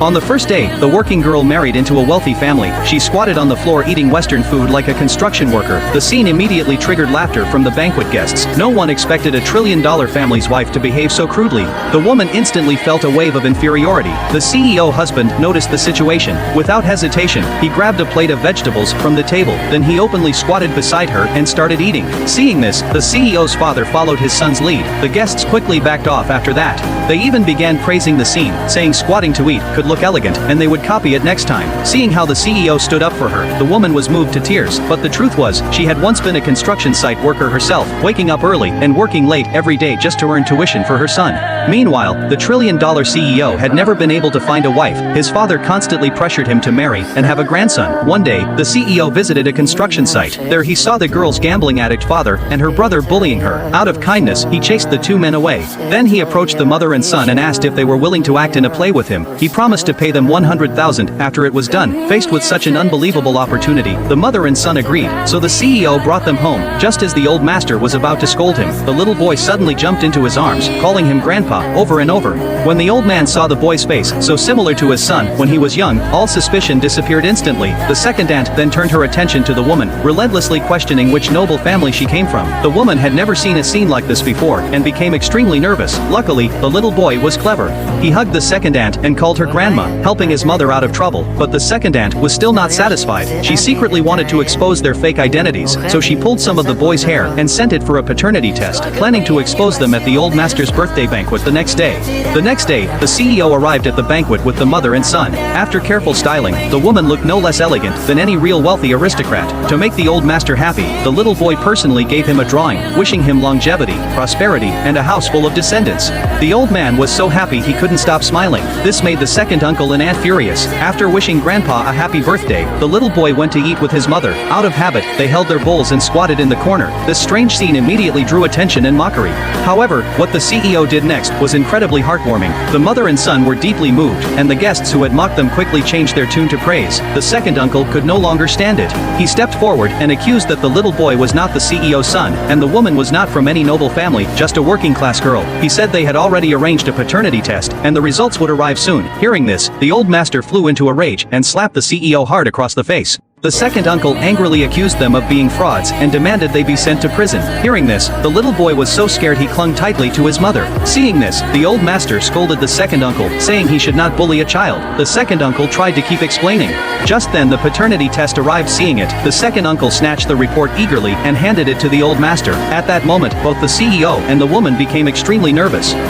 On the first day, the working girl married into a wealthy family. She squatted on the floor eating Western food like a construction worker. The scene immediately triggered laughter from the banquet guests. No one expected a trillion-dollar family's wife to behave so crudely. The woman instantly felt a wave of inferiority. The CEO husband noticed the situation. Without hesitation, he grabbed a plate of vegetables from the table. Then he openly squatted beside her and started eating. Seeing this, the CEO's father followed his son's lead. The guests quickly backed off after that. They even began praising the scene, saying squatting to eat could look elegant, and they would copy it next time. Seeing how the CEO stood up for her, the woman was moved to tears. But the truth was, she had once been a construction site worker herself, waking up early and working late every day just to earn tuition for her son. Meanwhile, the trillion-dollar CEO had never been able to find a wife. His father constantly pressured him to marry and have a grandson. One day, the CEO visited a construction site. There he saw the girl's gambling addict father and her brother bullying her. Out of kindness, he chased the two men away. Then he approached the mother and son and asked if they were willing to act in a play with him. He promised to pay them $100,000 after it was done. Faced with such an unbelievable opportunity, the mother and son agreed, so the CEO brought them home. Just as the old master was about to scold him, the little boy suddenly jumped into his arms, calling him grandpa over and over. When the old man saw the boy's face, so similar to his son when he was young, all suspicion disappeared instantly. The second aunt then turned her attention to the woman, relentlessly questioning which noble family she came from. The woman had never seen a scene like this before and became extremely nervous. Luckily, the little boy was clever. He hugged the second aunt and called her grandma, helping his mother out of trouble. But the second aunt was still not satisfied. She secretly wanted to expose their fake identities, so she pulled some of the boy's hair and sent it for a paternity test, planning to expose them at the old master's birthday banquet the next day. The next day, the CEO arrived at the banquet with the mother and son. After careful styling, the woman looked no less elegant than any real wealthy aristocrat. To make the old master happy, the little boy personally gave him a drawing, wishing him longevity, prosperity, and a house full of descendants. The old man was so happy he couldn't stop smiling. This made the second uncle and aunt furious. After wishing grandpa a happy birthday, the little boy went to eat with his mother. Out of habit, they held their bowls and squatted in the corner. This strange scene immediately drew attention and mockery. However, what the CEO did next was incredibly heartwarming. The mother and son were deeply moved, and the guests who had mocked them quickly changed their tune to praise. The second uncle could no longer stand it. He stepped forward and accused that the little boy was not the CEO's son, and the woman was not from any noble family, just a working-class girl. He said they had already arranged a paternity test, and the results would arrive soon. Hearing this, the old master flew into a rage and slapped the CEO hard across the face. The second uncle angrily accused them of being frauds and demanded they be sent to prison. Hearing this, the little boy was so scared he clung tightly to his mother. Seeing this, the old master scolded the second uncle, saying he should not bully a child. The second uncle tried to keep explaining. Just then the paternity test arrived. Seeing it, the second uncle snatched the report eagerly and handed it to the old master. At that moment, both the CEO and the woman became extremely nervous.